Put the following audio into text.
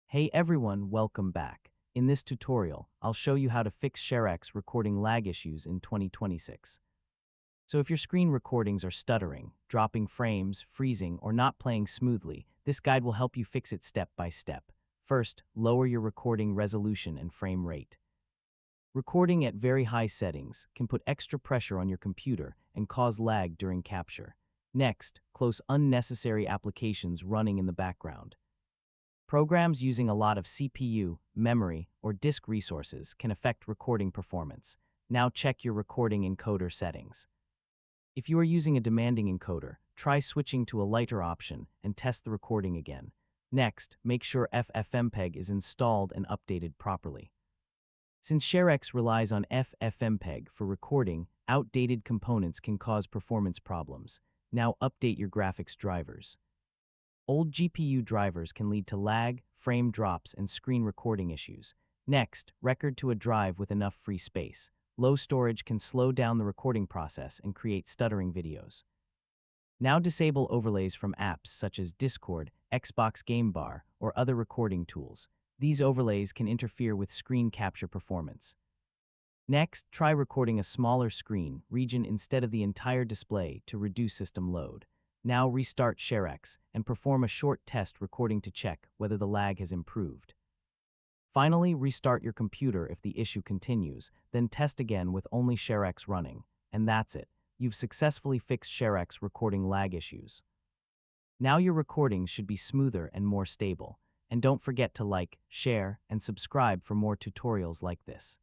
Hey everyone, welcome back. In this tutorial, I'll show you how to fix ShareX recording lag issues in 2026. So if your screen recordings are stuttering, dropping frames, freezing, or not playing smoothly, this guide will help you fix it step by step. First, lower your recording resolution and frame rate. Recording at very high settings can put extra pressure on your computer and cause lag during capture. Next, close unnecessary applications running in the background. Programs using a lot of CPU, memory, or disk resources can affect recording performance. Now check your recording encoder settings. If you are using a demanding encoder, try switching to a lighter option and test the recording again. Next, make sure FFmpeg is installed and updated properly. Since ShareX relies on FFmpeg for recording, outdated components can cause performance problems. Now update your graphics drivers. Old GPU drivers can lead to lag, frame drops, and screen recording issues. Next, record to a drive with enough free space. Low storage can slow down the recording process and create stuttering videos. Now disable overlays from apps such as Discord, Xbox Game Bar, or other recording tools. These overlays can interfere with screen capture performance. Next, try recording a smaller screen region instead of the entire display to reduce system load. Now restart ShareX and perform a short test recording to check whether the lag has improved. Finally, restart your computer if the issue continues, then test again with only ShareX running. And that's it. You've successfully fixed ShareX recording lag issues. Now your recordings should be smoother and more stable. And don't forget to like, share, and subscribe for more tutorials like this.